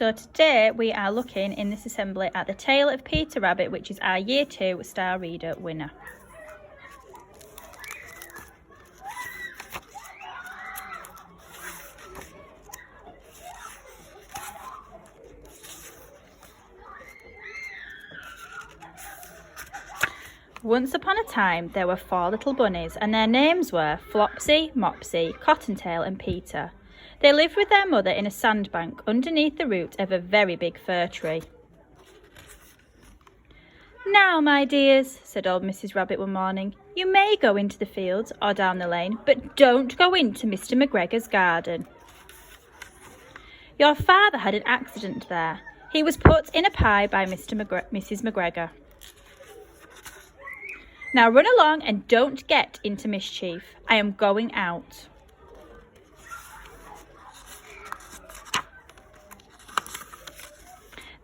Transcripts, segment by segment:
So today we are looking in this assembly at The Tale of Peter Rabbit, which is our Year 2 Star Reader winner. Once upon a time there were 4 little bunnies, and their names were Flopsy, Mopsy, Cottontail and Peter. They lived with their mother in a sandbank underneath the root of a very big fir tree. "Now, my dears," said old Mrs. Rabbit one morning, "you may go into the fields or down the lane, but don't go into Mr. McGregor's garden. Your father had an accident there. He was put in a pie by Mrs. McGregor. Now run along and don't get into mischief. I am going out."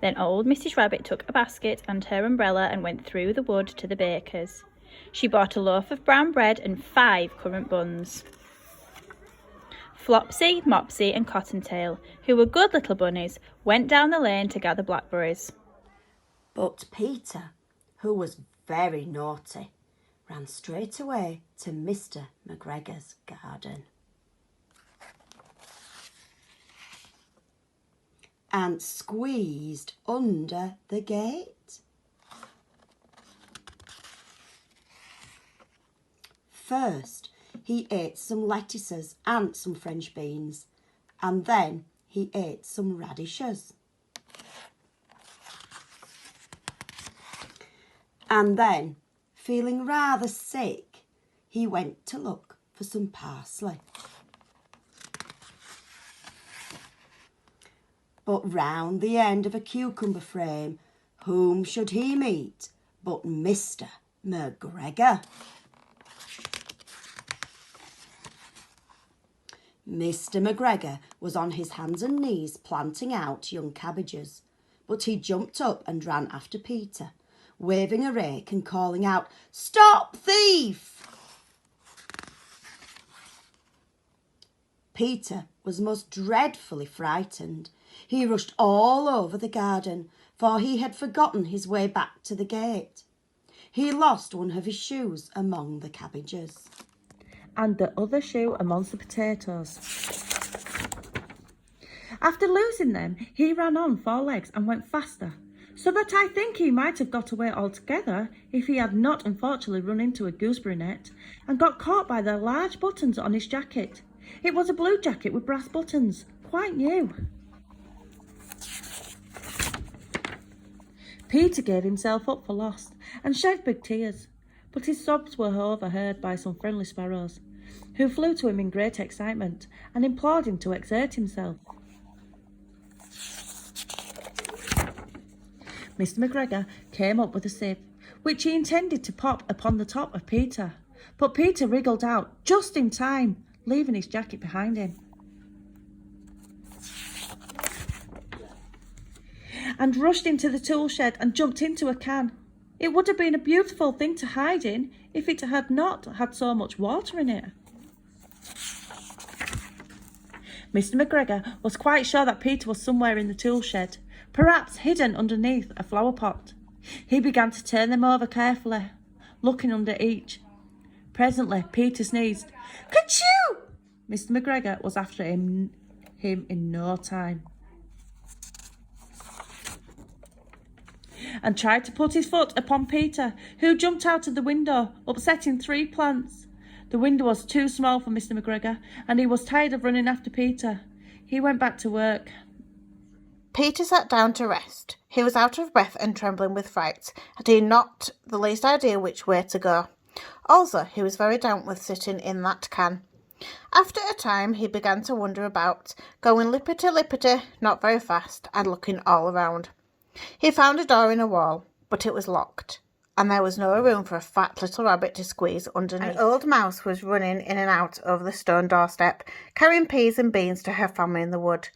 Then old Mrs. Rabbit took a basket and her umbrella and went through the wood to the baker's. She bought a loaf of brown bread and 5 currant buns. Flopsy, Mopsy and Cottontail, who were good little bunnies, went down the lane to gather blackberries. But Peter, who was very naughty, ran straight away to Mr. McGregor's garden and squeezed under the gate. First, he ate some lettuces and some French beans, and then he ate some radishes. And then, feeling rather sick, he went to look for some parsley. But round the end of a cucumber frame, whom should he meet but Mr. McGregor? Mr. McGregor was on his hands and knees planting out young cabbages, but he jumped up and ran after Peter, waving a rake and calling out, "Stop, thief!" Peter was most dreadfully frightened. He rushed all over the garden, for he had forgotten his way back to the gate. He lost one of his shoes among the cabbages, and the other shoe amongst the potatoes. After losing them, he ran on 4 legs and went faster, so that I think he might have got away altogether if he had not unfortunately run into a gooseberry net and got caught by the large buttons on his jacket. It was a blue jacket with brass buttons, quite new. Peter gave himself up for lost and shed big tears, but his sobs were overheard by some friendly sparrows, who flew to him in great excitement and implored him to exert himself. Mr. McGregor came up with a sieve, which he intended to pop upon the top of Peter, but Peter wriggled out just in time, leaving his jacket behind him, and rushed into the tool shed and jumped into a can. It would have been a beautiful thing to hide in if it had not had so much water in it. Mr. McGregor was quite sure that Peter was somewhere in the tool shed, perhaps hidden underneath a flower pot. He began to turn them over carefully, looking under each. Presently, Peter sneezed. "Ka-choo!" Mr. McGregor was after him in no time, and tried to put his foot upon Peter, who jumped out of the window, upsetting 3 plants. The window was too small for Mr. McGregor, and he was tired of running after Peter. He went back to work. Peter sat down to rest. He was out of breath and trembling with fright, and he had not the least idea which way to go. Also, he was very damp with sitting in that can. After a time, he began to wander about, going lippity-lippity, not very fast, and looking all around. He found a door in a wall, but it was locked, and there was no room for a fat little rabbit to squeeze underneath. An old mouse was running in and out over the stone doorstep, carrying peas and beans to her family in the wood.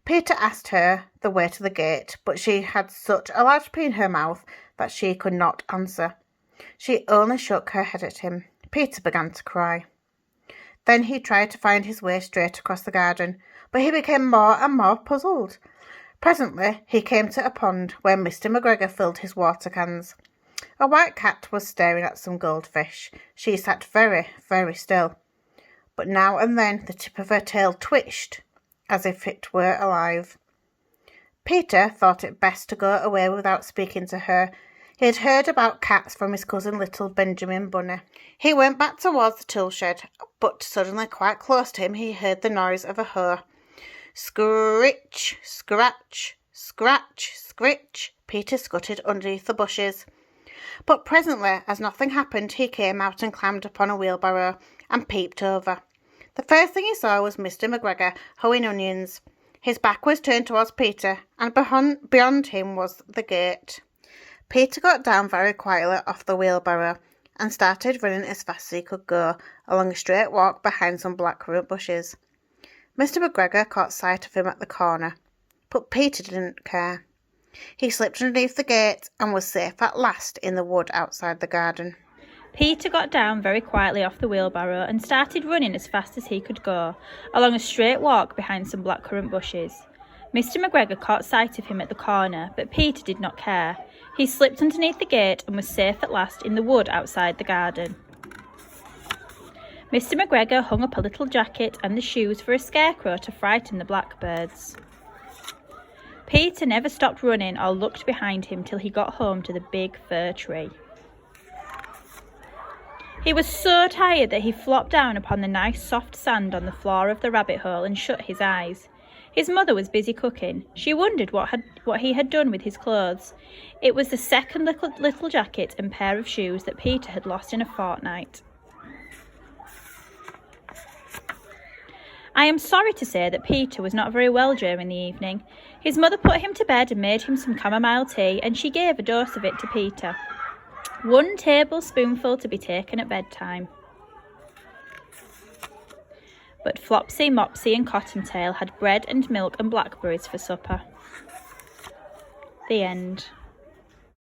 Peter asked her the way to the gate, but she had such a large pea in her mouth that she could not answer. She only shook her head at him. Peter began to cry. Then he tried to find his way straight across the garden, but he became more and more puzzled. Presently he came to a pond where Mr. McGregor filled his water cans. A white cat was staring at some goldfish. She sat very, very still, but now and then the tip of her tail twitched as if it were alive. Peter thought it best to go away without speaking to her. He had heard about cats from his cousin little Benjamin Bunny. He went back towards the tool shed, but suddenly quite close to him he heard the noise of a hoe. Scritch, scratch, scratch, scritch. Peter scuttered underneath the bushes. But presently, as nothing happened, he came out and climbed upon a wheelbarrow and peeped over. The first thing he saw was Mr. McGregor hoeing onions. His back was turned towards Peter, and beyond him was the gate. Peter got down very quietly off the wheelbarrow and started running as fast as he could go along a straight walk behind some blackcurrant bushes. Mr. McGregor caught sight of him at the corner, but Peter didn't care. He slipped underneath the gate and was safe at last in the wood outside the garden. Peter got down very quietly off the wheelbarrow and started running as fast as he could go, along a straight walk behind some blackcurrant bushes. Mr. McGregor caught sight of him at the corner, but Peter did not care. He slipped underneath the gate and was safe at last in the wood outside the garden. Mr. McGregor hung up a little jacket and the shoes for a scarecrow to frighten the blackbirds. Peter never stopped running or looked behind him till he got home to the big fir tree. He was so tired that he flopped down upon the nice soft sand on the floor of the rabbit hole and shut his eyes. His mother was busy cooking. She wondered what he had done with his clothes. It was the second little jacket and pair of shoes that Peter had lost in a fortnight. I am sorry to say that Peter was not very well during the evening. His mother put him to bed and made him some chamomile tea, and she gave a dose of it to Peter. 1 tablespoonful to be taken at bedtime. But Flopsy, Mopsy and Cottontail had bread and milk and blackberries for supper. The end.